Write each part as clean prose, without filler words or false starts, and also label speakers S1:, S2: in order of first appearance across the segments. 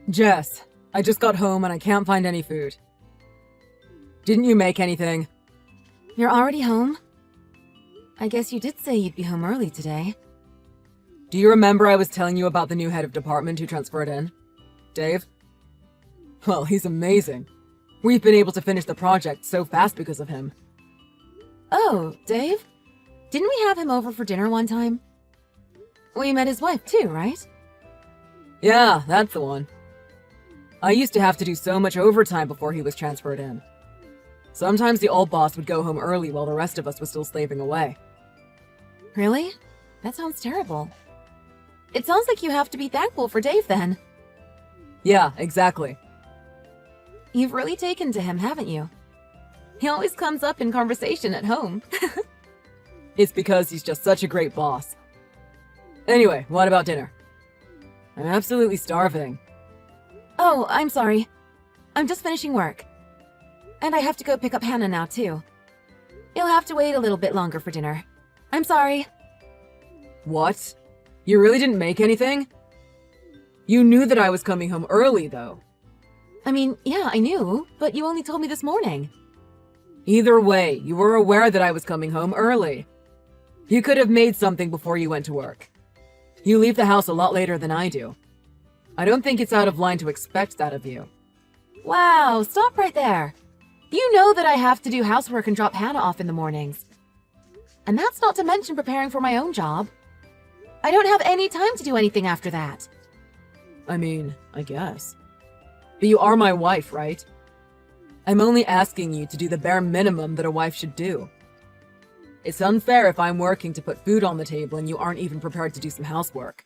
S1: Jess, I just got home and I can't find any food. Didn't you make anything?
S2: You're already home? I guess you did say you'd be home early today.
S1: Do you remember I was telling you about the new head of department who transferred in? Dave? Well, he's amazing. We've been able to finish the project so fast because of him.
S2: Oh, Dave? Didn't we have him over for dinner one time? We met his wife too, right?
S1: Yeah, that's the one. I used to have to do so much overtime before he was transferred in. Sometimes the old boss would go home early while the rest of us was still slaving away.
S2: Really? That sounds terrible. It sounds like you have to be thankful for Dave then.
S1: Yeah, exactly.
S2: You've really taken to him, haven't you? He always comes up in conversation at home.
S1: It's because he's just such a great boss. Anyway, what about dinner? I'm absolutely starving.
S2: Oh, I'm sorry. I'm just finishing work. And I have to go pick up Hannah now, too. You'll have to wait a little bit longer for dinner. I'm sorry.
S1: What? You really didn't make anything? You knew that I was coming home early, though.
S2: I mean, yeah, I knew, but you only told me this morning.
S1: Either way, you were aware that I was coming home early. You could have made something before you went to work. You leave the house a lot later than I do. I don't think it's out of line to expect that of you.
S2: Wow, stop right there. You know that I have to do housework and drop Hannah off in the mornings. And that's not to mention preparing for my own job. I don't have any time to do anything after that.
S1: I mean, I guess. But you are my wife, right? I'm only asking you to do the bare minimum that a wife should do. It's unfair if I'm working to put food on the table and you aren't even prepared to do some housework.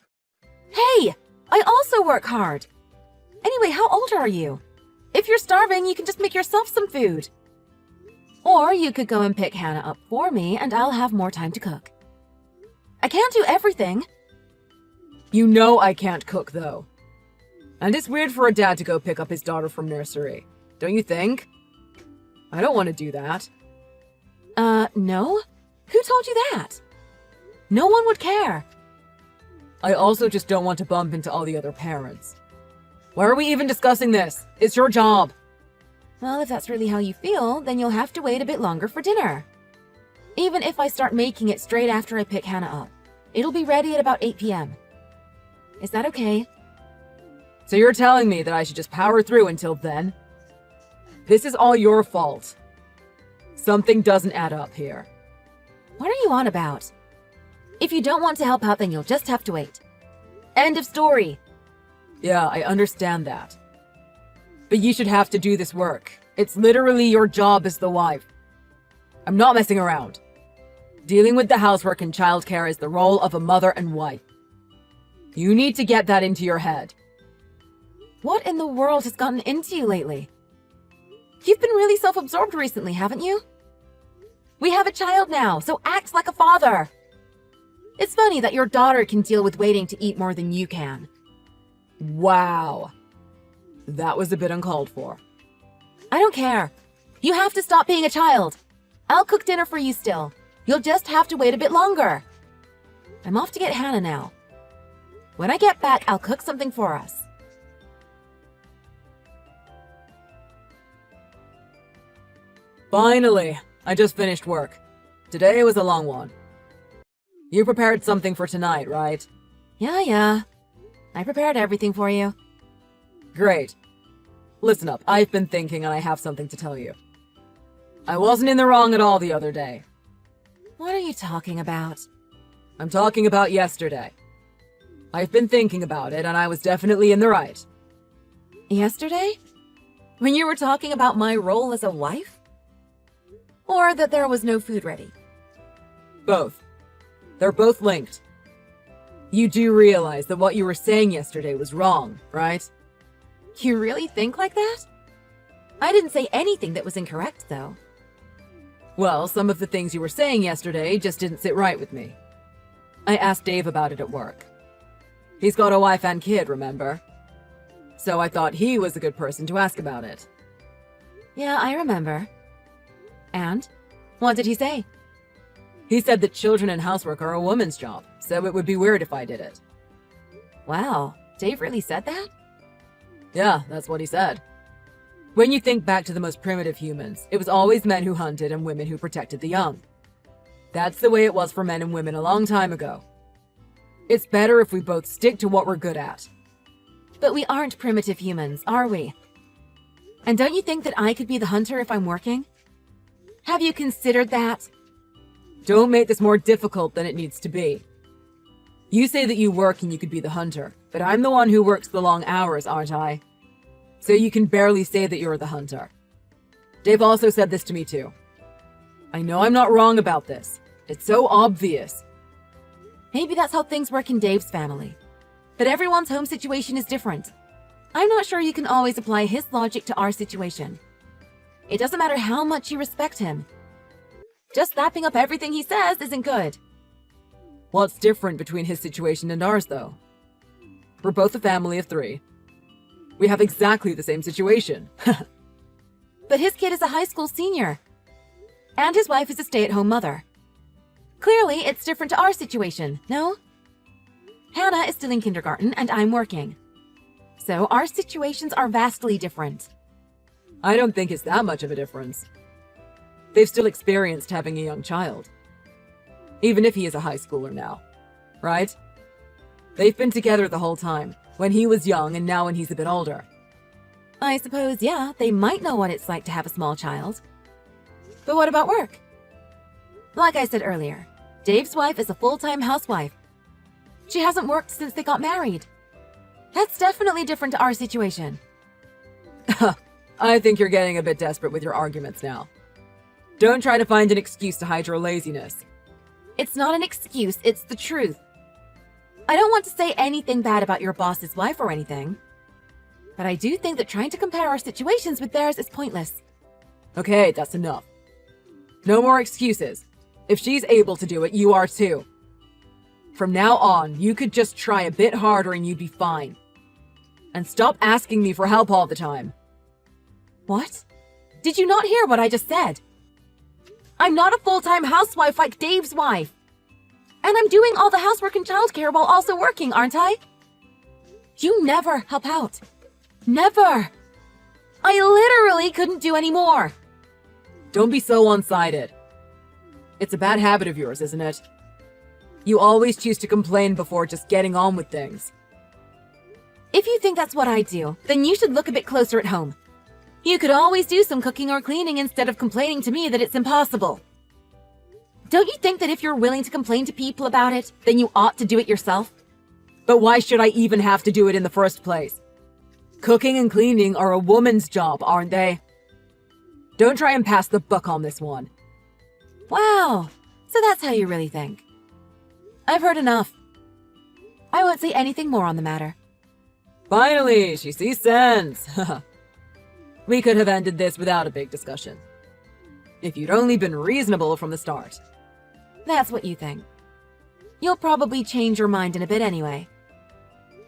S2: Hey! I also work hard! Anyway, how old are you? If you're starving, you can just make yourself some food. Or you could go and pick Hannah up for me and I'll have more time to cook. I can't do everything.
S1: You know I can't cook, though. And it's weird for a dad to go pick up his daughter from nursery, don't you think? I don't want to do that.
S2: No? Who told you that? No one would care.
S1: I also just don't want to bump into all the other parents. Why are we even discussing this? It's your job.
S2: Well, if that's really how you feel, then you'll have to wait a bit longer for dinner. Even if I start making it straight after I pick Hannah up, it'll be ready at about 8 p.m. Is that okay?
S1: So you're telling me that I should just power through until then? This is all your fault. Something doesn't add up here.
S2: What are you on about? If you don't want to help out, then you'll just have to wait. End of story.
S1: Yeah, I understand that. But you should have to do this work. It's literally your job as the wife. I'm not messing around. Dealing with the housework and childcare is the role of a mother and wife. You need to get that into your head.
S2: What in the world has gotten into you lately? You've been really self-absorbed recently, haven't you? We have a child now, so act like a father. It's funny that your daughter can deal with waiting to eat more than you can.
S1: Wow. That was a bit uncalled for.
S2: I don't care. You have to stop being a child. I'll cook dinner for you still. You'll just have to wait a bit longer. I'm off to get Hannah now. When I get back, I'll cook something for us.
S1: Finally, I just finished work. Today was a long one. You prepared something for tonight, right?
S2: Yeah. I prepared everything for you.
S1: Great. Listen up, I've been thinking and I have something to tell you. I wasn't in the wrong at all the other day.
S2: What are you talking about?
S1: I'm talking about yesterday. I've been thinking about it and I was definitely in the right.
S2: Yesterday? When you were talking about my role as a wife? Or that there was no food ready?
S1: Both. They're both linked. You do realize that what you were saying yesterday was wrong, right?
S2: You really think like that? I didn't say anything that was incorrect, though.
S1: Well, some of the things you were saying yesterday just didn't sit right with me. I asked Dave about it at work. He's got a wife and kid, remember? So I thought he was a good person to ask about it.
S2: Yeah, I remember. And? What did he say?
S1: He said that children and housework are a woman's job, so it would be weird if I did it.
S2: Wow, Dave really said that?
S1: Yeah, that's what he said. When you think back to the most primitive humans, it was always men who hunted and women who protected the young. That's the way it was for men and women a long time ago. It's better if we both stick to what we're good at.
S2: But we aren't primitive humans, are we? And don't you think that I could be the hunter if I'm working? Have you considered that?
S1: Don't make this more difficult than it needs to be. You say that you work and you could be the hunter, but I'm the one who works the long hours, aren't I? So you can barely say that you're the hunter. Dave also said this to me too. I know I'm not wrong about this. It's so obvious.
S2: Maybe that's how things work in Dave's family. But everyone's home situation is different. I'm not sure you can always apply his logic to our situation. It doesn't matter how much you respect him. Just lapping up everything he says isn't good.
S1: What's different between his situation and ours, though? We're both a family of 3. We have exactly the same situation.
S2: But his kid is a high school senior. And his wife is a stay-at-home mother. Clearly, it's different to our situation, no? Hannah is still in kindergarten and I'm working. So our situations are vastly different.
S1: I don't think it's that much of a difference. They've still experienced having a young child. Even if he is a high schooler now. Right? They've been together the whole time. When he was young and now when he's a bit older.
S2: I suppose, yeah, they might know what it's like to have a small child. But what about work? Like I said earlier, Dave's wife is a full-time housewife. She hasn't worked since they got married. That's definitely different to our situation.
S1: I think you're getting a bit desperate with your arguments now. Don't try to find an excuse to hide your laziness.
S2: It's not an excuse, it's the truth. I don't want to say anything bad about your boss's wife or anything. But I do think that trying to compare our situations with theirs is pointless.
S1: Okay, that's enough. No more excuses. If she's able to do it, you are too. From now on, you could just try a bit harder and you'd be fine. And stop asking me for help all the time.
S2: What? Did you not hear what I just said? I'm not a full-time housewife like Dave's wife. And I'm doing all the housework and childcare while also working, aren't I? You never help out. Never. I literally couldn't do any more.
S1: Don't be so one-sided. It's a bad habit of yours, isn't it? You always choose to complain before just getting on with things.
S2: If you think that's what I do, then you should look a bit closer at home. You could always do some cooking or cleaning instead of complaining to me that it's impossible. Don't you think that if you're willing to complain to people about it, then you ought to do it yourself?
S1: But why should I even have to do it in the first place? Cooking and cleaning are a woman's job, aren't they? Don't try and pass the buck on this one.
S2: Wow, so that's how you really think. I've heard enough. I won't say anything more on the matter.
S1: Finally, she sees sense. We could have ended this without a big discussion. If you'd only been reasonable from the start.
S2: That's what you think. You'll probably change your mind in a bit anyway.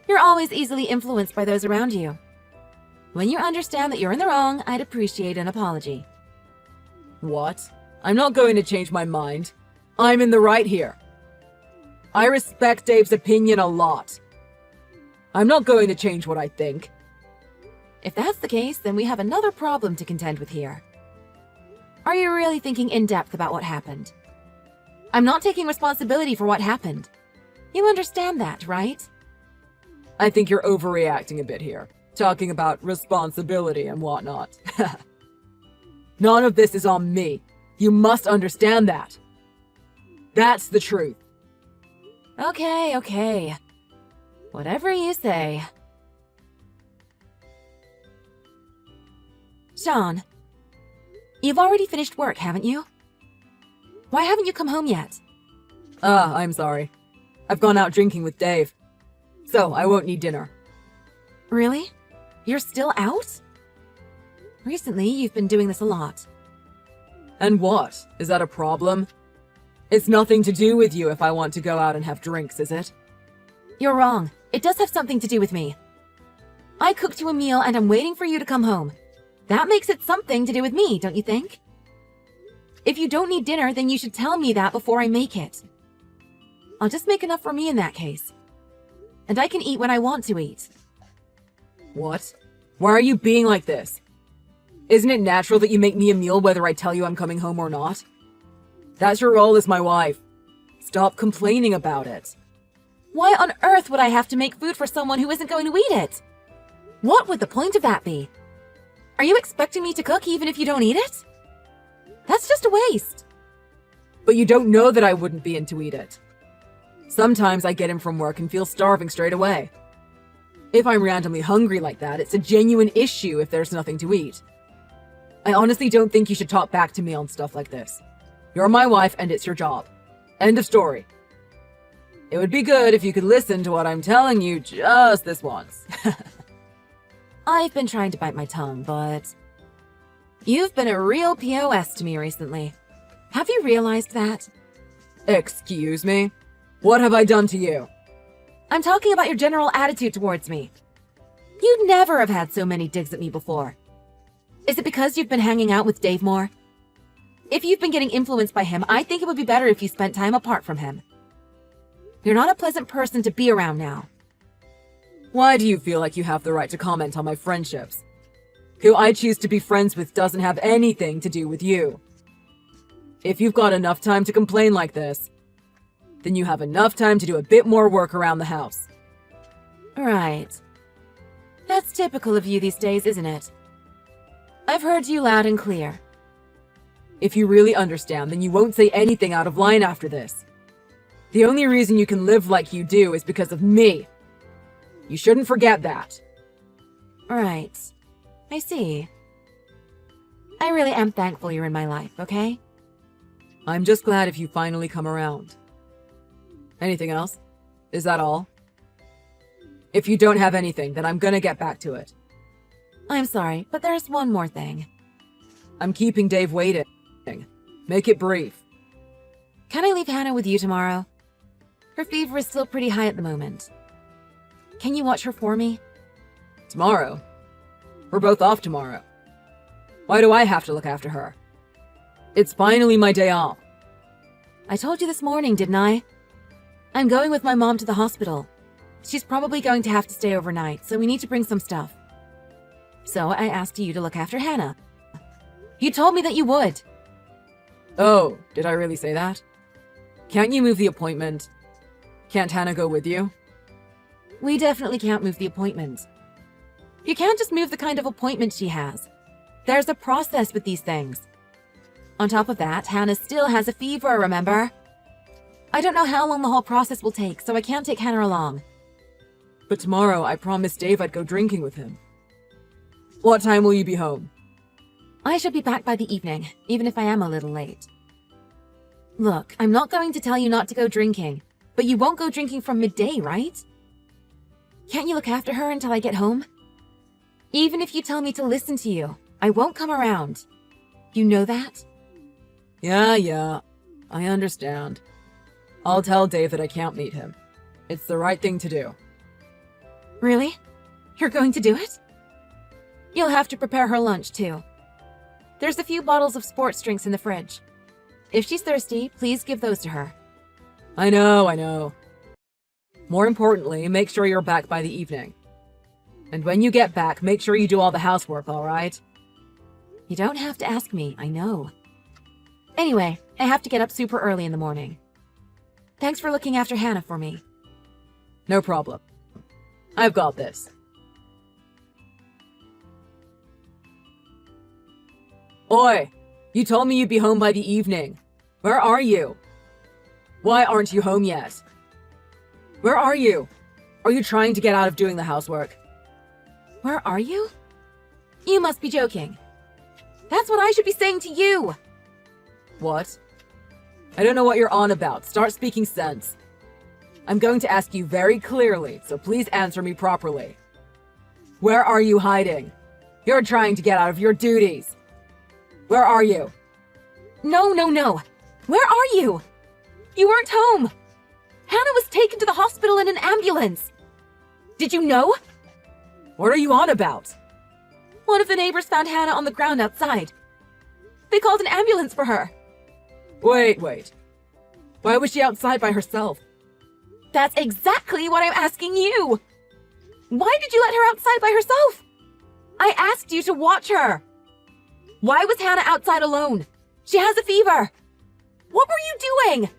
S2: You're always easily influenced by those around you. When you understand that you're in the wrong, I'd appreciate an apology.
S1: What? I'm not going to change my mind. I'm in the right here. I respect Dave's opinion a lot. I'm not going to change what I think.
S2: If that's the case, then we have another problem to contend with here. Are you really thinking in depth about what happened? I'm not taking responsibility for what happened. You understand that, right?
S1: I think you're overreacting a bit here, talking about responsibility and whatnot. None of this is on me. You must understand that. That's the truth.
S2: Okay. Whatever you say. Sean, you've already finished work, haven't you? Why haven't you come home yet?
S1: I'm sorry. I've gone out drinking with Dave. So, I won't need dinner.
S2: Really? You're still out? Recently, you've been doing this a lot.
S1: And what? Is that a problem? It's nothing to do with you if I want to go out and have drinks, is it?
S2: You're wrong. It does have something to do with me. I cooked you a meal and I'm waiting for you to come home. That makes it something to do with me, don't you think? If you don't need dinner, then you should tell me that before I make it. I'll just make enough for me in that case. And I can eat when I want to eat.
S1: What? Why are you being like this? Isn't it natural that you make me a meal whether I tell you I'm coming home or not? That's your role as my wife. Stop complaining about it.
S2: Why on earth would I have to make food for someone who isn't going to eat it? What would the point of that be? Are you expecting me to cook even if you don't eat it? That's just a waste.
S1: But you don't know that I wouldn't be in to eat it. Sometimes I get in from work and feel starving straight away. If I'm randomly hungry like that, it's a genuine issue if there's nothing to eat. I honestly don't think you should talk back to me on stuff like this. You're my wife and it's your job. End of story. It would be good if you could listen to what I'm telling you just this once.
S2: I've been trying to bite my tongue, but you've been a real POS to me recently. Have you realized that?
S1: Excuse me? What have I done to you?
S2: I'm talking about your general attitude towards me. You'd never have had so many digs at me before. Is it because you've been hanging out with Dave more? If you've been getting influenced by him, I think it would be better if you spent time apart from him. You're not a pleasant person to be around now.
S1: Why do you feel like you have the right to comment on my friendships? Who I choose to be friends with doesn't have anything to do with you. If you've got enough time to complain like this, then you have enough time to do a bit more work around the house.
S2: Right. That's typical of you these days, isn't it? I've heard you loud and clear.
S1: If you really understand, then you won't say anything out of line after this. The only reason you can live like you do is because of me. You shouldn't forget that.
S2: Right. I see. I really am thankful you're in my life, okay?
S1: I'm just glad if you finally come around. Anything else? Is that all? If you don't have anything, then I'm gonna get back to it.
S2: I'm sorry, but there's one more thing.
S1: I'm keeping Dave waiting. Make it brief.
S2: Can I leave Hannah with you tomorrow? Her fever is still pretty high at the moment. Can you watch her for me?
S1: Tomorrow? We're both off tomorrow. Why do I have to look after her? It's finally my day off.
S2: I told you this morning, didn't I? I'm going with my mom to the hospital. She's probably going to have to stay overnight, so we need to bring some stuff. So I asked you to look after Hannah. You told me that you would.
S1: Oh, did I really say that? Can't you move the appointment? Can't Hannah go with you?
S2: We definitely can't move the appointment. You can't just move the kind of appointment she has. There's a process with these things. On top of that, Hannah still has a fever, remember? I don't know how long the whole process will take, so I can't take Hannah along.
S1: But tomorrow, I promised Dave I'd go drinking with him. What time will you be home?
S2: I should be back by the evening, even if I am a little late. Look, I'm not going to tell you not to go drinking, but you won't go drinking from midday, right? Can't you look after her until I get home? Even if you tell me to listen to you, I won't come around. You know that?
S1: Yeah, I understand. I'll tell Dave that I can't meet him. It's the right thing to do.
S2: Really? You're going to do it? You'll have to prepare her lunch, too. There's a few bottles of sports drinks in the fridge. If she's thirsty, please give those to her.
S1: I know. More importantly, make sure you're back by the evening. And when you get back, make sure you do all the housework, all right?
S2: You don't have to ask me, I know. Anyway, I have to get up super early in the morning. Thanks for looking after Hannah for me.
S1: No problem. I've got this. Oi! You told me you'd be home by the evening. Where are you? Why aren't you home yet? Where are you? Are you trying to get out of doing the housework?
S2: Where are you? You must be joking. That's what I should be saying to you.
S1: What? I don't know what you're on about. Start speaking sense. I'm going to ask you very clearly, so please answer me properly. Where are you hiding? You're trying to get out of your duties. Where are you?
S2: No. Where are you? You weren't home. Hannah was taken to the hospital in an ambulance. Did you know?
S1: What are you on about?
S2: One of the neighbors found Hannah on the ground outside. They called an ambulance for her.
S1: Wait. Why was she outside by herself?
S2: That's exactly what I'm asking you. Why did you let her outside by herself? I asked you to watch her. Why was Hannah outside alone? She has a fever. What were you doing?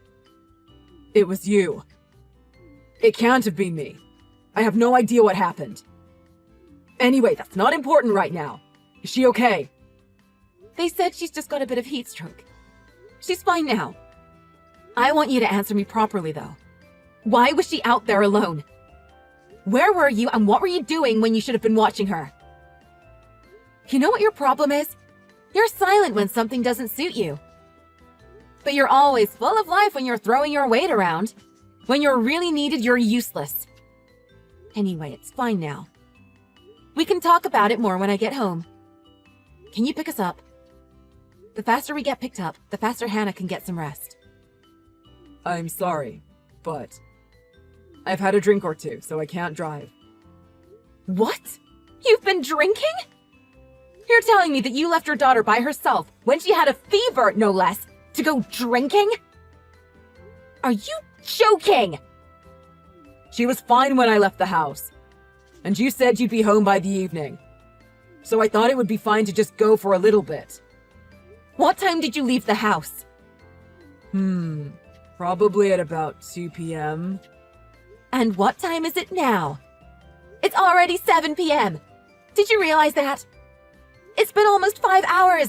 S1: It was you. It can't have been me. I have no idea what happened. Anyway, that's not important right now. Is she okay?
S2: They said she's just got a bit of heat stroke. She's fine now. I want you to answer me properly, though. Why was she out there alone? Where were you and what were you doing when you should have been watching her? You know what your problem is? You're silent when something doesn't suit you. But you're always full of life when you're throwing your weight around. When you're really needed, you're useless. Anyway, it's fine now. We can talk about it more when I get home. Can you pick us up? The faster we get picked up, the faster Hannah can get some rest.
S1: I'm sorry, but I've had a drink or two, so I can't drive.
S2: What? You've been drinking? You're telling me that you left your daughter by herself when she had a fever, no less, to go drinking? Are you joking?
S1: She was fine when I left the house, and you said you'd be home by the evening. So I thought it would be fine to just go for a little bit.
S2: What time did you leave the house?
S1: Probably at about 2 p.m.
S2: And what time is it now? It's already 7 p.m. Did you realize that? It's been almost 5 hours.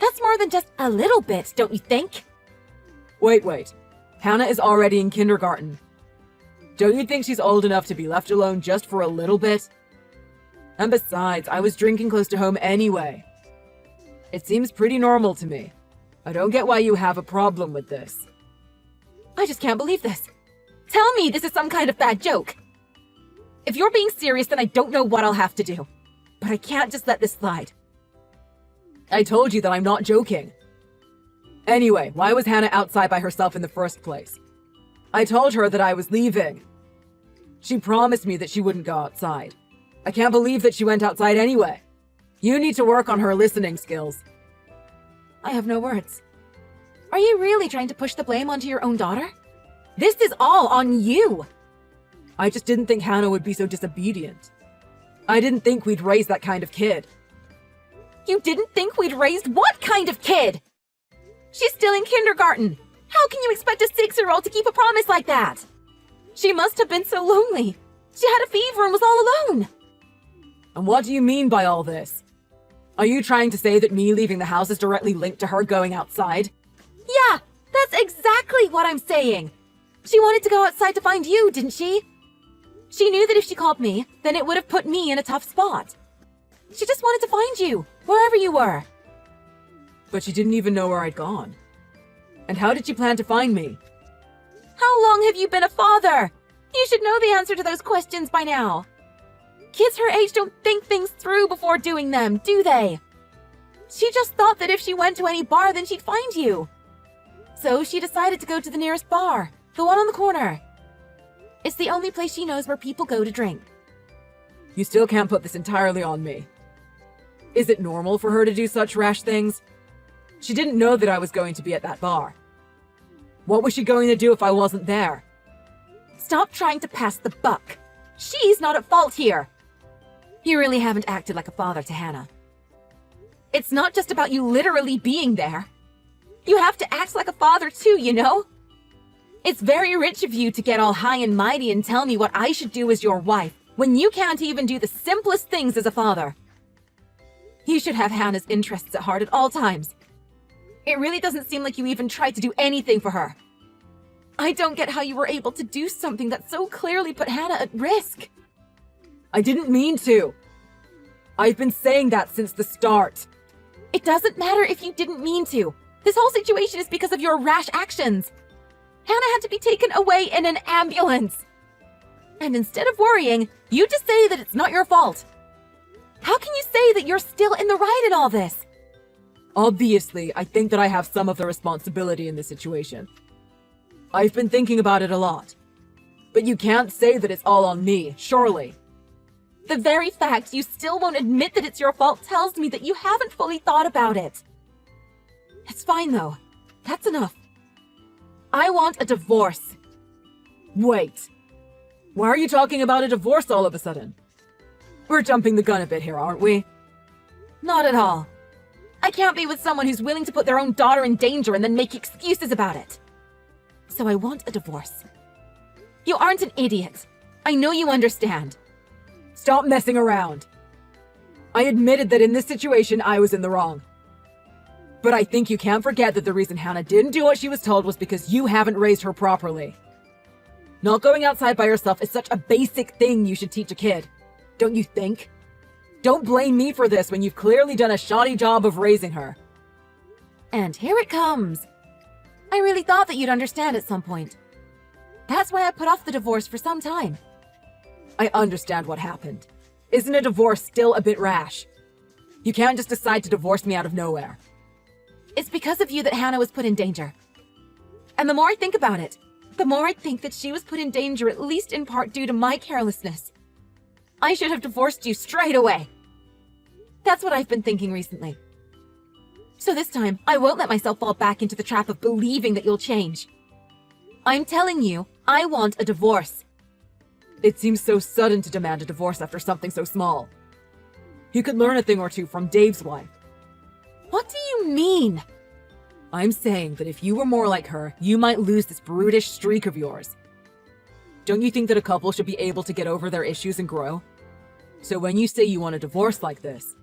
S2: That's more than just a little bit, don't you think?
S1: Wait. Hannah is already in kindergarten. Don't you think she's old enough to be left alone just for a little bit? And besides, I was drinking close to home anyway. It seems pretty normal to me. I don't get why you have a problem with this.
S2: I just can't believe this. Tell me this is some kind of bad joke. If you're being serious, then I don't know what I'll have to do. But I can't just let this slide.
S1: I told you that I'm not joking. Anyway, why was Hannah outside by herself in the first place? I told her that I was leaving. She promised me that she wouldn't go outside. I can't believe that she went outside anyway. You need to work on her listening skills.
S2: I have no words. Are you really trying to push the blame onto your own daughter? This is all on you!
S1: I just didn't think Hannah would be so disobedient. I didn't think we'd raise that kind of kid.
S2: You didn't think we'd raised what kind of kid? She's still in kindergarten. How can you expect a 6-year-old to keep a promise like that? She must have been so lonely. She had a fever and was all alone.
S1: And what do you mean by all this? Are you trying to say that me leaving the house is directly linked to her going outside?
S2: Yeah, that's exactly what I'm saying. She wanted to go outside to find you, didn't she? She knew that if she called me, then it would have put me in a tough spot. She just wanted to find you, wherever you were.
S1: But she didn't even know where I'd gone. And how did she plan to find me?
S2: How long have you been a father? You should know the answer to those questions by now. Kids her age don't think things through before doing them, do they? She just thought that if she went to any bar, then she'd find you. So she decided to go to the nearest bar, the one on the corner. It's the only place she knows where people go to drink.
S1: You still can't put this entirely on me. Is it normal for her to do such rash things? She didn't know that I was going to be at that bar. What was she going to do if I wasn't there?
S2: Stop trying to pass the buck. She's not at fault here. You really haven't acted like a father to Hannah. It's not just about you literally being there. You have to act like a father too, you know? It's very rich of you to get all high and mighty and tell me what I should do as your wife, when you can't even do the simplest things as a father. You should have Hannah's interests at heart at all times. It really doesn't seem like you even tried to do anything for her. I don't get how you were able to do something that so clearly put Hannah at risk.
S1: I didn't mean to. I've been saying that since the start.
S2: It doesn't matter if you didn't mean to. This whole situation is because of your rash actions. Hannah had to be taken away in an ambulance. And instead of worrying, you just say that it's not your fault. How can you say that you're still in the right in all this?
S1: Obviously, I think that I have some of the responsibility in this situation. I've been thinking about it a lot. But you can't say that it's all on me, surely.
S2: The very fact you still won't admit that it's your fault tells me that you haven't fully thought about it. It's fine, though. That's enough. I want a divorce.
S1: Wait. Why are you talking about a divorce all of a sudden? We're jumping the gun a bit here, aren't we?
S2: Not at all. I can't be with someone who's willing to put their own daughter in danger and then make excuses about it. So I want a divorce. You aren't an idiot. I know you understand.
S1: Stop messing around. I admitted that in this situation I was in the wrong. But I think you can't forget that the reason Hannah didn't do what she was told was because you haven't raised her properly. Not going outside by herself is such a basic thing you should teach a kid, don't you think? Don't blame me for this when you've clearly done a shoddy job of raising her.
S2: And here it comes. I really thought that you'd understand at some point. That's why I put off the divorce for some time.
S1: I understand what happened. Isn't a divorce still a bit rash? You can't just decide to divorce me out of nowhere.
S2: It's because of you that Hannah was put in danger. And the more I think about it, the more I think that she was put in danger at least in part due to my carelessness. I should have divorced you straight away. That's what I've been thinking recently. So this time, I won't let myself fall back into the trap of believing that you'll change. I'm telling you, I want a divorce.
S1: It seems so sudden to demand a divorce after something so small. You could learn a thing or two from Dave's wife.
S2: What do you mean?
S1: I'm saying that if you were more like her, you might lose this brutish streak of yours. Don't you think that a couple should be able to get over their issues and grow? So when you say you want a divorce like this,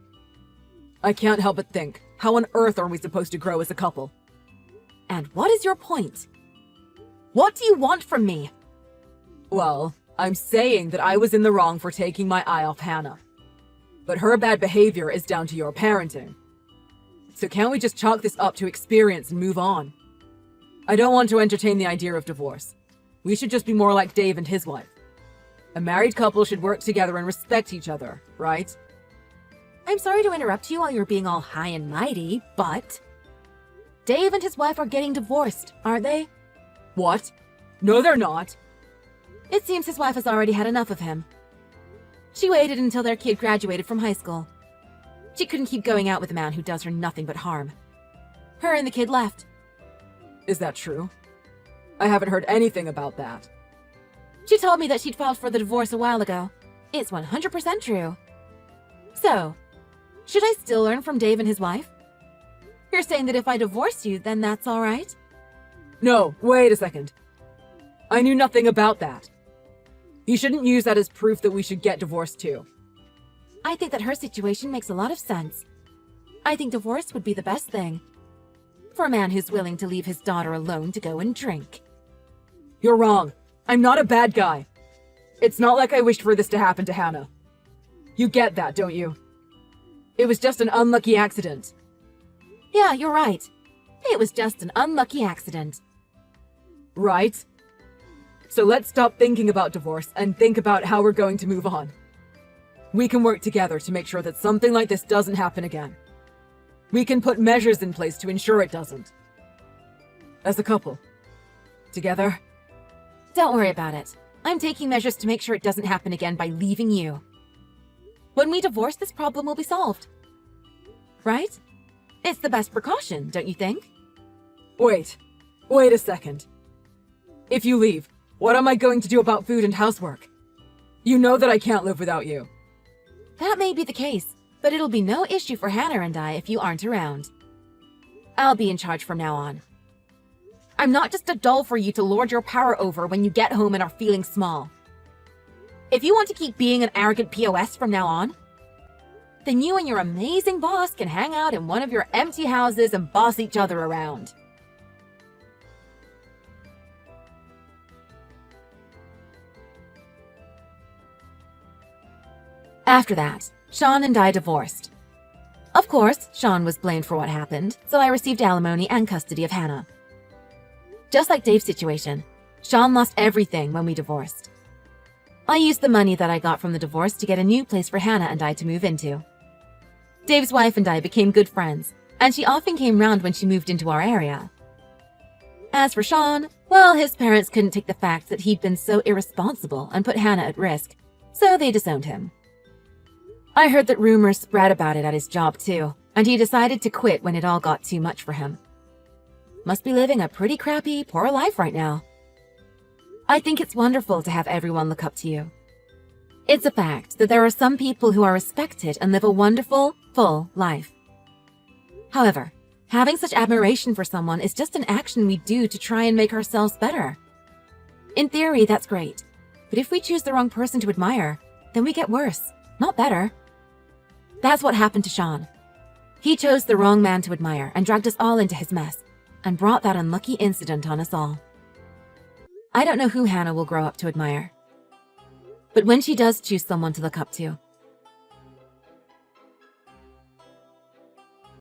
S1: I can't help but think, how on earth are we supposed to grow as a couple?
S2: And what is your point? What do you want from me?
S1: Well, I'm saying that I was in the wrong for taking my eye off Hannah. But her bad behavior is down to your parenting. So can't we just chalk this up to experience and move on? I don't want to entertain the idea of divorce. We should just be more like Dave and his wife. A married couple should work together and respect each other, right?
S2: I'm sorry to interrupt you while you're being all high and mighty, but Dave and his wife are getting divorced, aren't they?
S1: What? No, they're not.
S2: It seems his wife has already had enough of him. She waited until their kid graduated from high school. She couldn't keep going out with a man who does her nothing but harm. Her and the kid left.
S1: Is that true? I haven't heard anything about that.
S2: She told me that she'd filed for the divorce a while ago. It's 100% true. So, should I still learn from Dave and his wife? You're saying that if I divorce you, then that's all right?
S1: No, wait a second. I knew nothing about that. You shouldn't use that as proof that we should get divorced too.
S2: I think that her situation makes a lot of sense. I think divorce would be the best thing. For a man who's willing to leave his daughter alone to go and drink.
S1: You're wrong. I'm not a bad guy. It's not like I wished for this to happen to Hannah. You get that, don't you? It was just an unlucky accident.
S2: Yeah, you're right. It was just an unlucky accident.
S1: Right? So let's stop thinking about divorce and think about how we're going to move on. We can work together to make sure that something like this doesn't happen again. We can put measures in place to ensure it doesn't. As a couple. Together.
S2: Don't worry about it. I'm taking measures to make sure it doesn't happen again by leaving you. When we divorce, this problem will be solved. Right? It's the best precaution, don't you think?
S1: Wait a second. If you leave, what am I going to do about food and housework? You know that I can't live without you.
S2: That may be the case, but it'll be no issue for Hannah and I if you aren't around. I'll be in charge from now on. I'm not just a doll for you to lord your power over when you get home and are feeling small. If you want to keep being an arrogant POS from now on, then you and your amazing boss can hang out in one of your empty houses and boss each other around. After that, Sean and I divorced. Of course, Sean was blamed for what happened, so I received alimony and custody of Hannah. Just like Dave's situation, Sean lost everything when we divorced. I used the money that I got from the divorce to get a new place for Hannah and I to move into. Dave's wife and I became good friends, and she often came round when she moved into our area. As for Sean, well, his parents couldn't take the fact that he'd been so irresponsible and put Hannah at risk, so they disowned him. I heard that rumors spread about it at his job too, and he decided to quit when it all got too much for him. Must be living a pretty crappy, poor life right now. I think it's wonderful to have everyone look up to you. It's a fact that there are some people who are respected and live a wonderful, full life. However, having such admiration for someone is just an action we do to try and make ourselves better. In theory, that's great. But if we choose the wrong person to admire, then we get worse, not better. That's what happened to Sean. He chose the wrong man to admire and dragged us all into his mess, and brought that unlucky incident on us all. I don't know who Hannah will grow up to admire. But when she does choose someone to look up to,